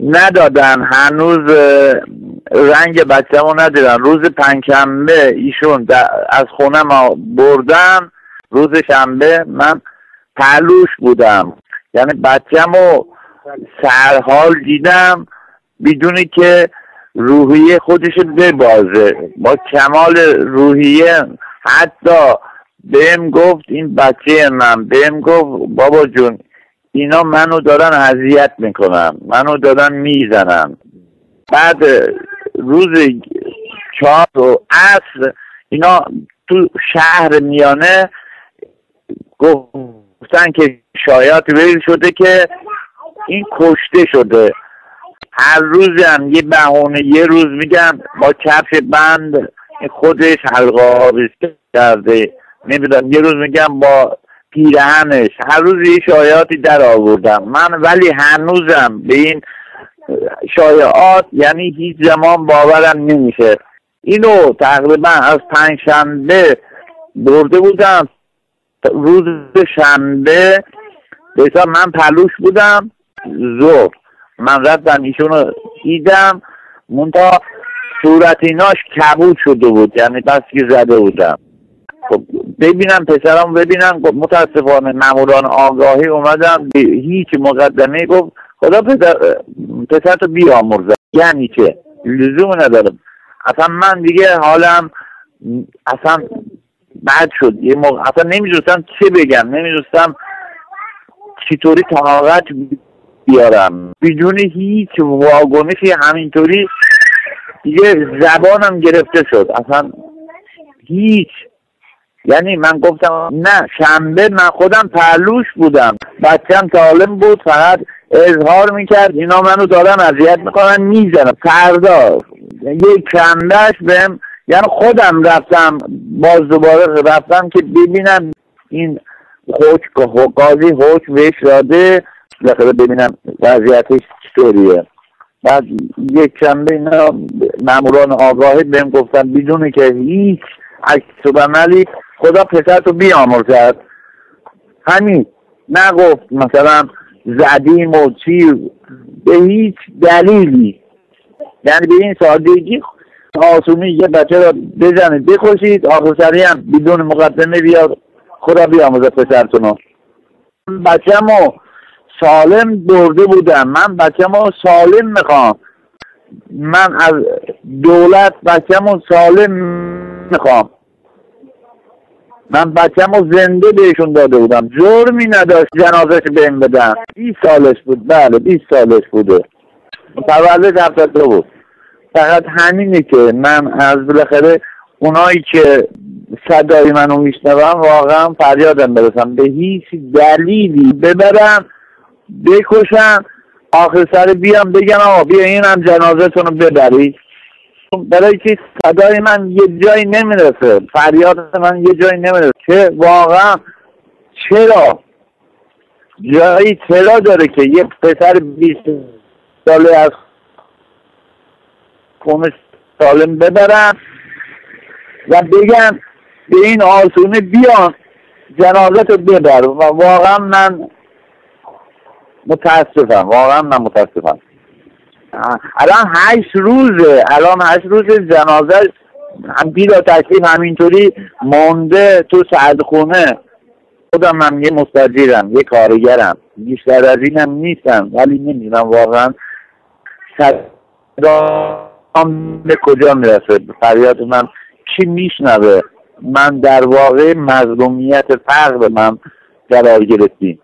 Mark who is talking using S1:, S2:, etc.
S1: ندادن هنوز، رنگ بچه‌مو ندیدن. روز پنجشنبه ایشون از خونه ما بردن، روز شنبه من پهلوش بودم، یعنی بچه‌مو سرحال دیدم بدونی که روحیه خودش ببازه، با کمال روحیه. حتی بهم گفت این بچه من، بهم گفت بابا جون اینا منو دارن اذیت میکنن، منو دارن میزنن. بعد روز 4 عصر اینا تو شهر میانه گفتن که شایعات ویل شده که این کشته شده. هر روز هم یه بهونه، یه روز میگم با کفش بند خودش حلقه آویز کرده، نمیدونم، یه روز میگم با پیرهنش. هر روز یه شایعاتی در آوردم من، ولی هنوزم به این شایعات یعنی هیچ زمان باورم نمیشه. اینو تقریبا از پنجشنبه برده بودم، روز شنبه بسا من پلوش بودم، ظهر من رفتم ایشونو دیدم، منتها صورت ایناش کبود شده بود، یعنی دستی زده بودم. خب ببینم پسرم، ببینم. متاسفانه ماموران آگاهی اومدم، هیچ مقدمه گفت خدا پسرتو بیامرزه. یعنی چه؟ لزوم ندارم. اصلا من دیگه حالم اصلا بد شد، اصلا نمیدونستم چه بگم، نمیدونستم چطوری طاقت بیارم بدون هیچ واگنشی. همینطوری دیگه زبانم گرفته شد، اصلا هیچ. یعنی من گفتم نه، شنبه من خودم پهلوش بودم، بچم سالم بود، فقط اظهار میکرد اینا منو دارن اذیت میکنن میزنن. فردا یک شنبهش بهم، یعنی خودم رفتم باز دوباره رفتم که ببینم این قاضی حکم بهش داده، ببینم وضعیتش چطوریه. بعد یک شنبه اینا ماموران آگاهی بهم گفتن بدون که هیچ عکس و عملی خدا پسرتو بیامرزد. همین، نگفت مثلا زدیم و چی، به هیچ دلیلی. یعنی به این سادگی آسونی یه بچه را بزنید بکشید، آخر سری هم بدون مقدمه بیاد خدا بیامرزد پسرتونو. بچه‌مو سالم برده بودم، من بچه‌مو سالم میخوام، من از دولت بچه‌مو سالم میخوام. من بچه‌مو زنده بهشون داده بودم، جرمی نداشت جنازهش بهم بدن. 20 سالش بود، بله 20 سالش بوده، تولد 72 بود. فقط همینه که من از بالاخره اونایی که صدای منو میشنون واقعا فریادم برسم، به هیچ دلیلی ببرن بکشن، آخر سر بیام بگم آقا بیا این هم جنازتون رو ببری. برای که صدای من یه جایی نمیرسه، فریاد من یه جایی نمیرسه، که واقعا چرا جایی چرا داره که یه پسر 20 ساله از خونش سالم ببرن و بگن به این آسونه بیان جنازت رو ببر. و واقعا من متاسفم، واقعا من متاسفم. الان 8 روزه جنازه هم بیلا تکلیف همینطوری مونده تو سردخونه. خودم من یه مستاجرم، یه کارگرم، بیشتر از اینم نیستم، ولی نمیدونم واقعا صدام به کجا میرسه، فریاد من کی میشنوه. من در واقع مظلومیت فقر من قرار گرفتیم.